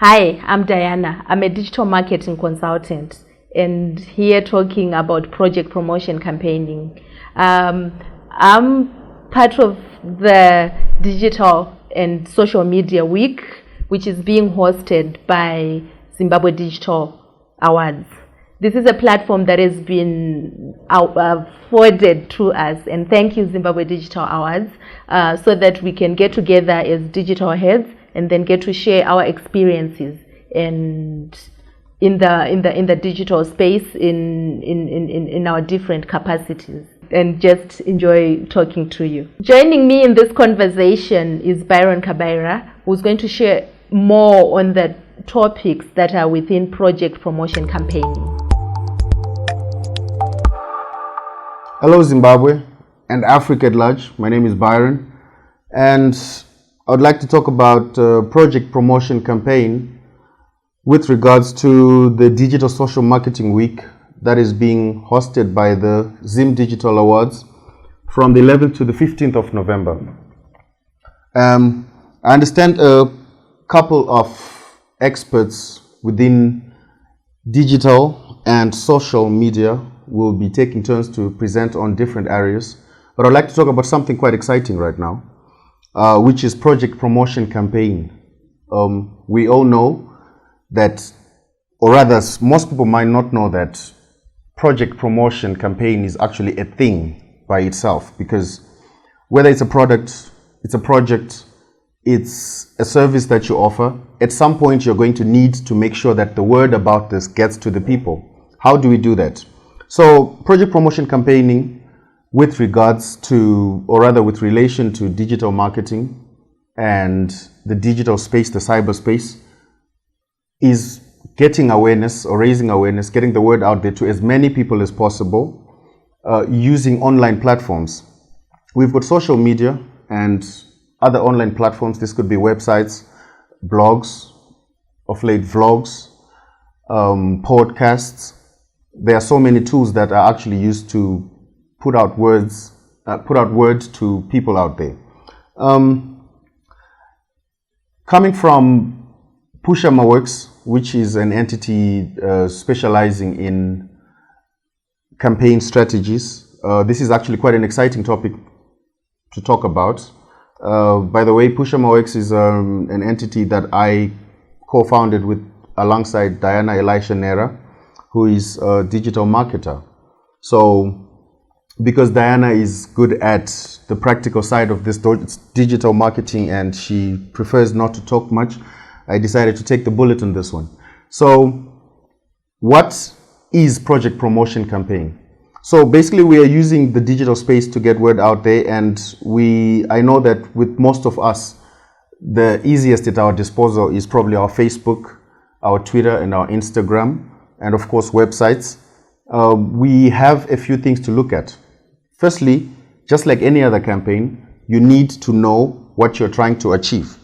Hi, I'm Diana. I'm a digital marketing consultant and here talking about project promotion campaigning. I'm part of the Digital and Social Media Week, which is being hosted by Zimbabwe Digital Awards. This is a platform that has been forwarded to us, and thank you, Zimbabwe Digital Awards, so that we can get together as digital heads and then get to share our experiences and in the digital space in our different capacities, and just enjoy talking to you. Joining me in this conversation is Byron Kabaira, who's going to share more on the topics that are within project promotion campaigning. Hello Zimbabwe and Africa at large. My name is Byron, and I would like to talk about project promotion campaign with regards to the Digital Social Marketing Week that is being hosted by the Zim Digital Awards from the 11th to the 15th of November. I understand a couple of experts within digital and social media will be taking turns to present on different areas, but I'd like to talk about something quite exciting right now, which is project promotion campaign. We all know that, or rather most people might not know that project promotion campaign is actually a thing by itself, because whether it's a product, it's a project, it's a service that you offer, at some point you're going to need to make sure that the word about this gets to the people. How do we do that? So project promotion campaigning with regards to, or rather with relation to digital marketing and the digital space, the cyberspace, is getting awareness or raising awareness, getting the word out there to as many people as possible using online platforms. We've got social media and other online platforms. This could be websites, blogs, of late vlogs, podcasts. There are so many tools that are actually used to put out words to people out there. Coming from Pushamaworks, which is an entity specializing in campaign strategies, this is actually quite an exciting topic to talk about. By the way, Pushamaworks is an entity that I co-founded alongside Diana Elisha Nera, who is a digital marketer. So because Diana is good at the practical side of this digital marketing and she prefers not to talk much, I decided to take the bullet on this one. So what is project promotion campaign? So basically we are using the digital space to get word out there, and I know that with most of us, the easiest at our disposal is probably our Facebook, our Twitter and our Instagram, and of course websites. We have a few things to look at. Firstly, just like any other campaign, you need to know what you're trying to achieve.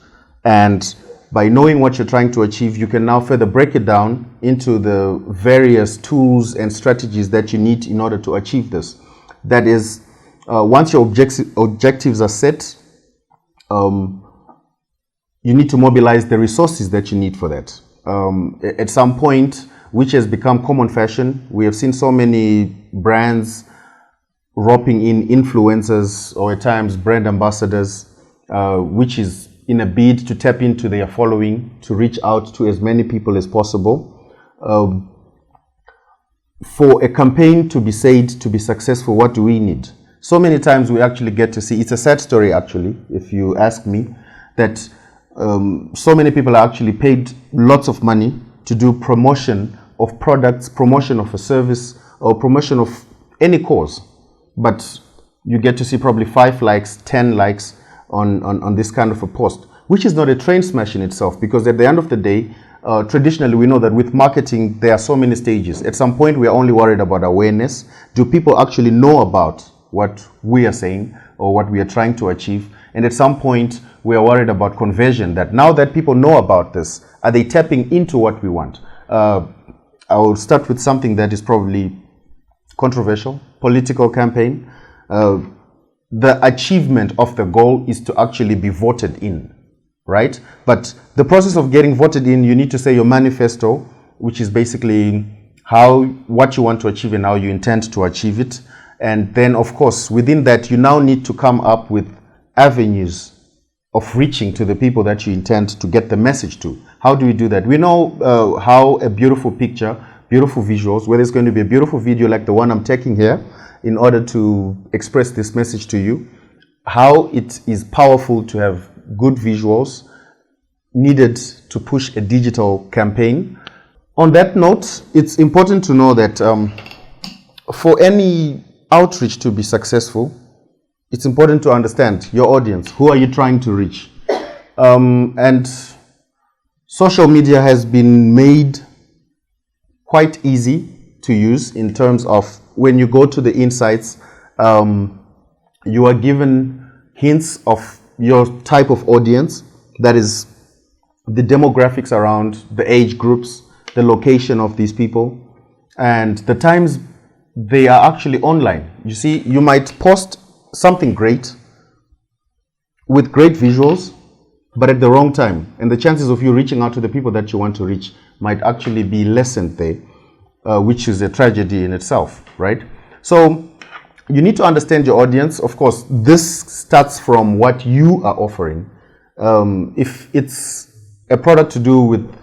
And by knowing what you're trying to achieve, you can now further break it down into the various tools and strategies that you need in order to achieve this. That is, once your objectives are set, you need to mobilize the resources that you need for that. At some point, which has become common fashion, we have seen so many brands roping in influencers or at times brand ambassadors, which is in a bid to tap into their following, to reach out to as many people as possible. For a campaign to be said to be successful, what do we need? So many times we actually get to see, it's a sad story actually, if you ask me, that so many people are actually paid lots of money to do promotion of products, promotion of a service, or promotion of any cause. But you get to see probably 5 likes, 10 likes on this kind of a post, which is not a train smash in itself, because at the end of the day, traditionally we know that with marketing there are so many stages. At some point we are only worried about awareness. Do people actually know about what we are saying or what we are trying to achieve? And at some point we are worried about conversion, that now that people know about this, are they tapping into what we want? I will start with something that is probably controversial, political campaign. The achievement of the goal is to actually be voted in. right? But the process of getting voted in, you need to say your manifesto, which is basically what you want to achieve and how you intend to achieve it. And then, of course, within that, you now need to come up with avenues of reaching to the people that you intend to get the message to. How do we do that? We know how a beautiful picture, beautiful visuals, whether it's going to be a beautiful video like the one I'm taking here in order to express this message to you, how it is powerful to have good visuals needed to push a digital campaign. On that note, it's important to know that for any outreach to be successful, it's important to understand your audience. Who are you trying to reach? And social media has been made quite easy to use in terms of when you go to the insights, you are given hints of your type of audience, that is the demographics around the age groups, the location of these people, and the times they are actually online. You see, you might post something great with great visuals, but at the wrong time, and the chances of you reaching out to the people that you want to reach might actually be lessened there, which is a tragedy in itself, right? So you need to understand your audience. Of course, this starts from what you are offering. If it's a product to do with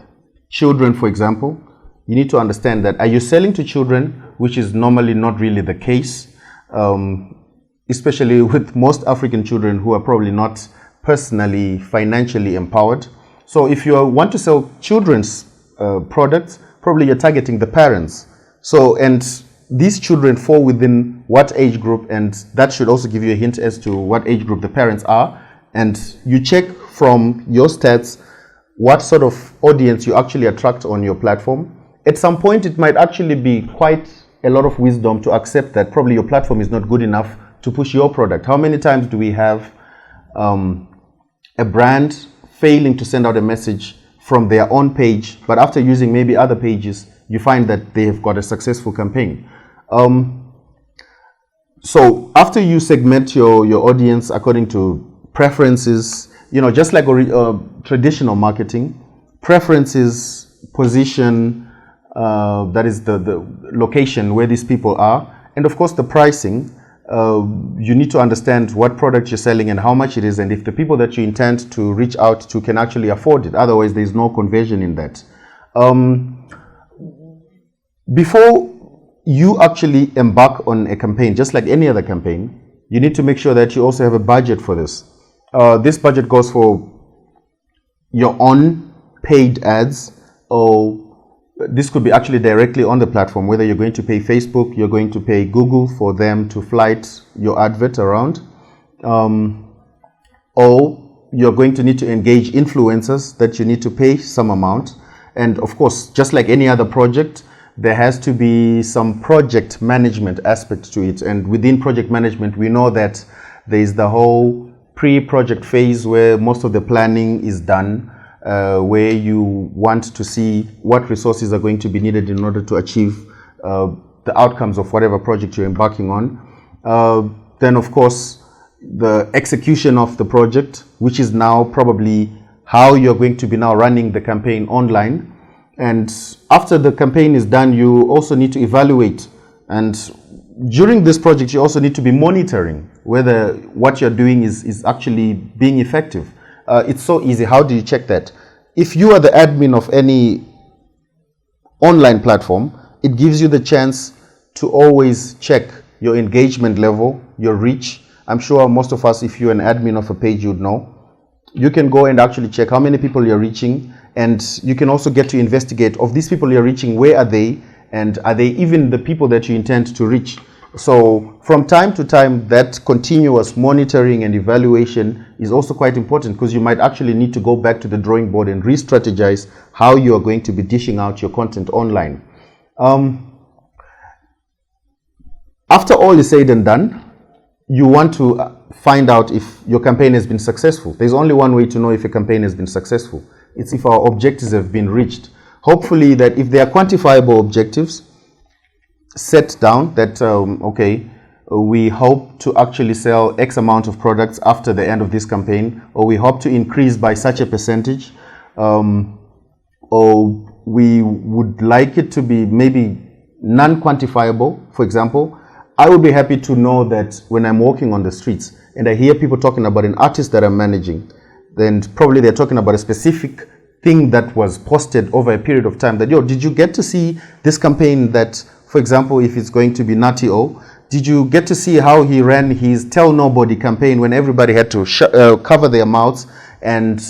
children, for example, you need to understand that, are you selling to children, which is normally not really the case, especially with most African children who are probably not personally, financially empowered. So if you want to sell children's products, probably you're targeting the parents. So, and these children fall within what age group, and that should also give you a hint as to what age group the parents are. And you check from your stats what sort of audience you actually attract on your platform. At some point, it might actually be quite a lot of wisdom to accept that probably your platform is not good enough to push your product. How many times do we have a brand failing to send out a message from their own page, but after using maybe other pages, you find that they have got a successful campaign? So after you segment your audience according to preferences, you know, just like traditional marketing, preferences, position, that is the location where these people are, and of course the pricing. You need to understand what product you're selling and how much it is, and if the people that you intend to reach out to can actually afford it. Otherwise, there's no conversion in that. Before you actually embark on a campaign, just like any other campaign, you need to make sure that you also have a budget for this. This budget goes for your own paid ads, or this could be actually directly on the platform, whether you're going to pay Facebook, you're going to pay Google for them to flight your advert around, or you're going to need to engage influencers that you need to pay some amount. And of course, just like any other project, there has to be some project management aspect to it. And within project management, we know that there is the whole pre-project phase where most of the planning is done, where you want to see what resources are going to be needed in order to achieve the outcomes of whatever project you're embarking on. Then, of course, the execution of the project, which is now probably how you're going to be now running the campaign online. And after the campaign is done, you also need to evaluate. And during this project, you also need to be monitoring whether what you're doing is actually being effective. It's so easy. How do you check that? If you are the admin of any online platform, it gives you the chance to always check your engagement level, your reach. I'm sure most of us, if you're an admin of a page, you'd know. You can go and actually check how many people you're reaching, and you can also get to investigate of these people you're reaching, where are they, and are they even the people that you intend to reach? So from time to time, that continuous monitoring and evaluation is also quite important, because you might actually need to go back to the drawing board and re-strategize how you are going to be dishing out your content online. After all is said and done, you want to find out if your campaign has been successful. There's only one way to know if a campaign has been successful. It's if our objectives have been reached. Hopefully that if they are quantifiable objectives, set down that, we hope to actually sell X amount of products after the end of this campaign, or we hope to increase by such a percentage, or we would like it to be maybe non-quantifiable. For example, I would be happy to know that when I'm walking on the streets and I hear people talking about an artist that I'm managing, then probably they're talking about a specific thing that was posted over a period of time, that, yo, did you get to see this campaign that, for example, if it's going to be Natty O, did you get to see how he ran his Tell Nobody campaign when everybody had to cover their mouths and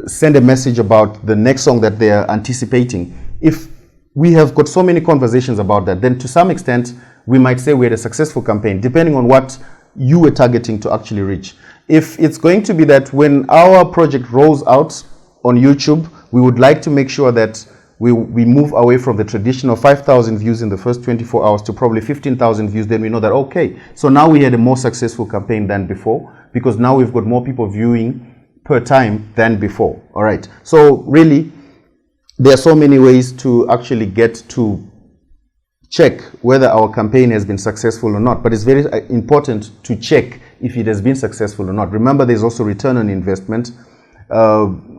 send a message about the next song that they are anticipating? If we have got so many conversations about that, then to some extent we might say we had a successful campaign, depending on what you were targeting to actually reach. If it's going to be that when our project rolls out on YouTube, we would like to make sure that we move away from the traditional 5,000 views in the first 24 hours to probably 15,000 views, then we know that, okay, so now we had a more successful campaign than before, because now we've got more people viewing per time than before. All right. So really, there are so many ways to actually get to check whether our campaign has been successful or not, but it's very important to check if it has been successful or not. Remember, there's also return on investment.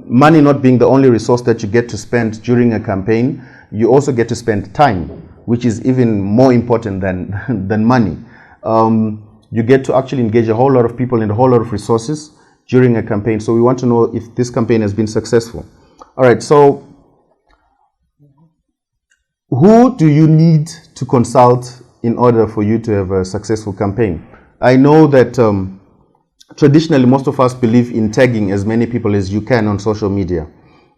Money not being the only resource that you get to spend during a campaign, you also get to spend time, which is even more important than money. You get to actually engage a whole lot of people and a whole lot of resources during a campaign. So we want to know if this campaign has been successful. All right, so who do you need to consult in order for you to have a successful campaign? I know that traditionally, most of us believe in tagging as many people as you can on social media.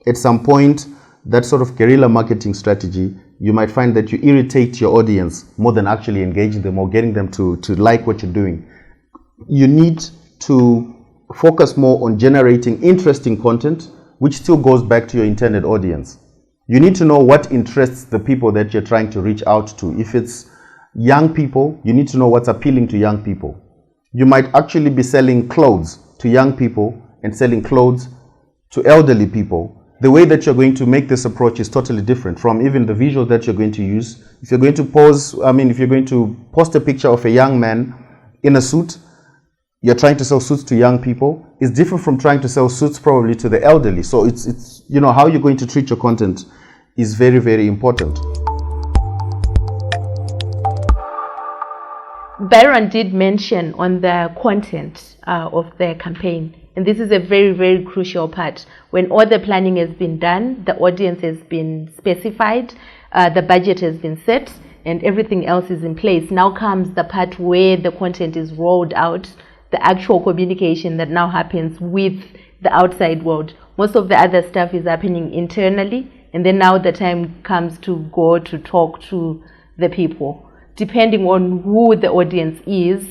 At some point, that sort of guerrilla marketing strategy, you might find that you irritate your audience more than actually engaging them or getting them to like what you're doing. You need to focus more on generating interesting content, which still goes back to your intended audience. You need to know what interests the people that you're trying to reach out to. If it's young people, you need to know what's appealing to young people. You might actually be selling clothes to young people and selling clothes to elderly people. The way that you're going to make this approach is totally different from even the visual that you're going to use. If you're going to post a picture of a young man in a suit, you're trying to sell suits to young people. It's different from trying to sell suits probably to the elderly. So it's how you're going to treat your content is very, very important. Byron did mention on the content of the campaign, and this is a very, very crucial part. When all the planning has been done, the audience has been specified, the budget has been set, and everything else is in place. Now comes the part where the content is rolled out, the actual communication that now happens with the outside world. Most of the other stuff is happening internally, and then now the time comes to go to talk to the people. Depending on who the audience is,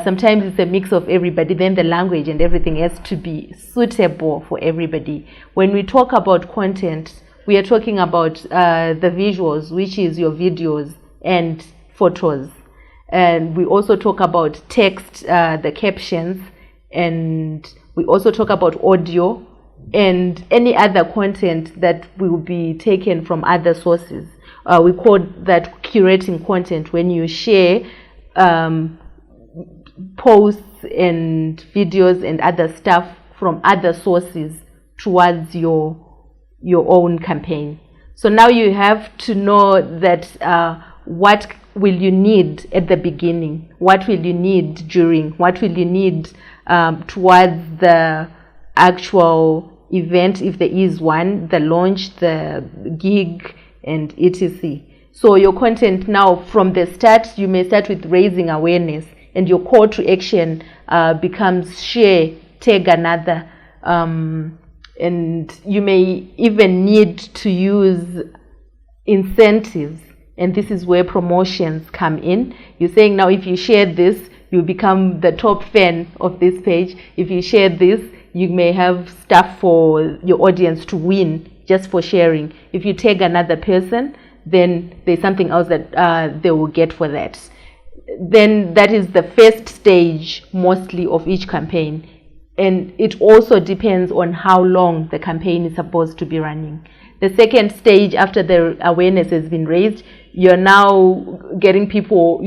sometimes it's a mix of everybody, then the language and everything has to be suitable for everybody. When we talk about content, we are talking about the visuals, which is your videos and photos. And we also talk about text, the captions, and we also talk about audio and any other content that will be taken from other sources. We call that curating content, when you share posts and videos and other stuff from other sources towards your own campaign. So now you have to know that what will you need at the beginning, what will you need during, what will you need towards the actual event, if there is one, the launch, the gig, and etc. So your content now, from the start, you may start with raising awareness, and your call to action becomes share, tag another, and you may even need to use incentives, and this is where promotions come in. You're saying now, if you share this, you become the top fan of this page. If you share this, you may have stuff for your audience to win just for sharing. If you tag another person, then there's something else that they will get for that. Then that is the first stage mostly of each campaign, and it also depends on how long the campaign is supposed to be running. The second stage, after the awareness has been raised, you're now getting people,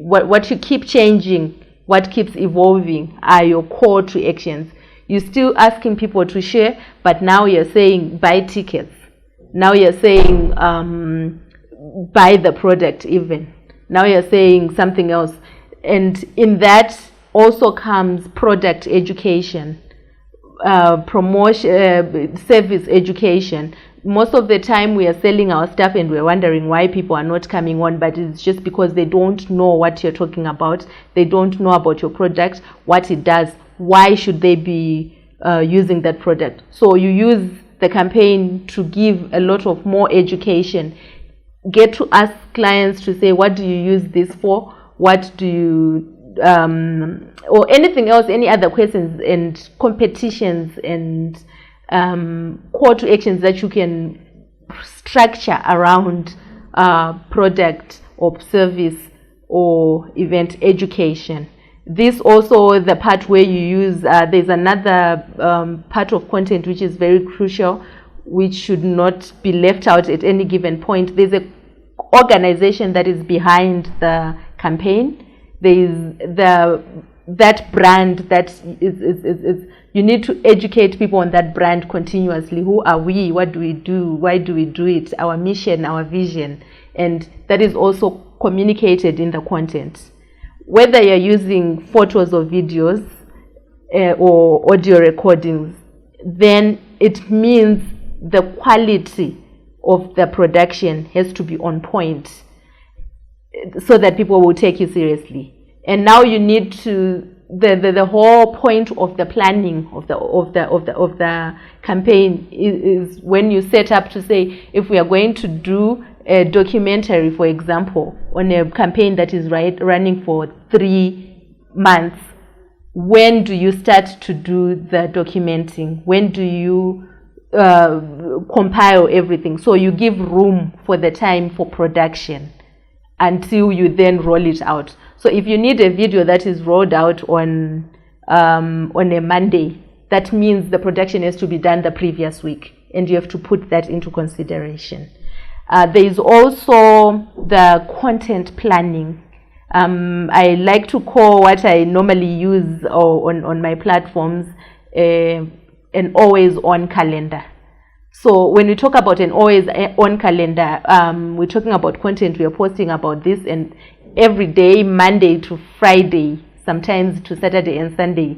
what you keep changing, what keeps evolving are your call to actions. You're still asking people to share, but now you're saying buy tickets. Now you're saying buy the product even. Now you're saying something else. And in that also comes product education, promotion, service education. Most of the time we are selling our stuff and we're wondering why people are not coming on, but it's just because they don't know what you're talking about. They don't know about your product, what it does, why should they be using that product. So you use the campaign to give a lot of more education. Get to ask clients to say, what do you use this for? What do you, or anything else, any other questions and competitions and call to actions that you can structure around product or service or event education. This also the part where you use, there's another part of content which is very crucial, which should not be left out at any given point. There's a organization that is behind the campaign. There is that brand that is you need to educate people on that brand continuously. Who are we? What do we do? Why do we do it? Our mission, our vision. And that is also communicated in the content. Whether you're using photos or videos or audio recordings, then it means the quality of the production has to be on point so that people will take you seriously. And now you need to, the whole point of the planning of the campaign is when you set up to say, if we are going to do a documentary, for example, on a campaign that is running for 3 months, when do you start to do the documenting? When do you compile everything? So you give room for the time for production until you then roll it out. So if you need a video that is rolled out on a Monday, that means the production has to be done the previous week, and you have to put that into consideration. There is also the content planning. I like to call what I normally use on my platforms an always on calendar. So when we talk about an always on calendar, we're talking about content we are posting about this, and every day, Monday to Friday, sometimes to Saturday and Sunday,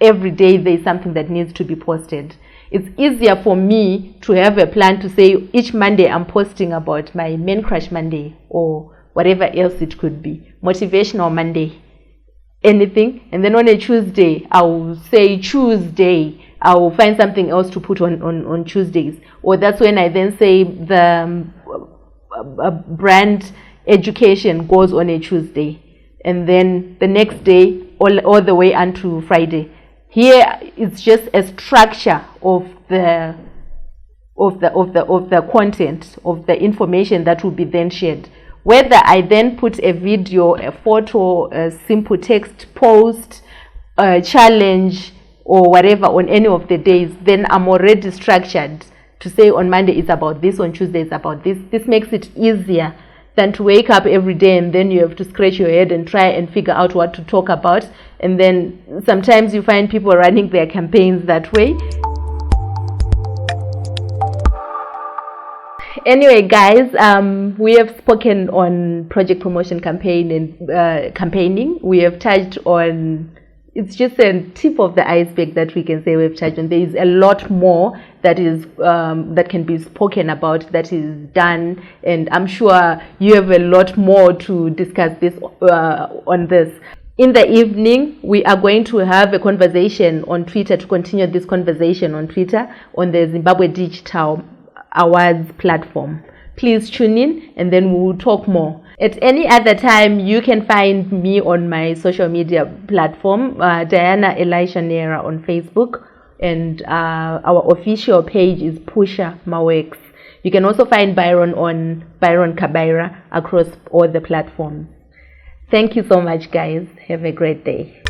every day there's something that needs to be posted. It's easier for me to have a plan to say each Monday I'm posting about my Men Crush Monday or whatever else it could be, motivational Monday, anything. And then on a Tuesday, I will say Tuesday, I will find something else to put on Tuesdays. Or that's when I then say the brand education goes on a Tuesday. And then the next day, all the way unto Friday. Here it's just a structure of the content, of the information that will be then shared. Whether I then put a video, a photo, a simple text post, a challenge, or whatever on any of the days, then I'm already structured to say on Monday it's about this, on Tuesday it's about this. This makes it easier than to wake up every day and then you have to scratch your head and try and figure out what to talk about. And then sometimes you find people running their campaigns that way. Anyway, guys, we have spoken on project promotion campaign and campaigning. We have touched on, it's just a tip of the iceberg that we can say we've touched on. There is a lot more that is that can be spoken about, that is done, and I'm sure you have a lot more to discuss this on this. In the evening, we are going to have a conversation on Twitter, to continue this conversation on Twitter on the Zimbabwe Digital Awards platform. Please tune in and then we will talk more. At any other time, you can find me on my social media platform, Diana Elisha Nera on Facebook, and our official page is Pusha Maworks. You can also find Byron on Byron Kabaira across all the platforms. Thank you so much, guys. Have a great day.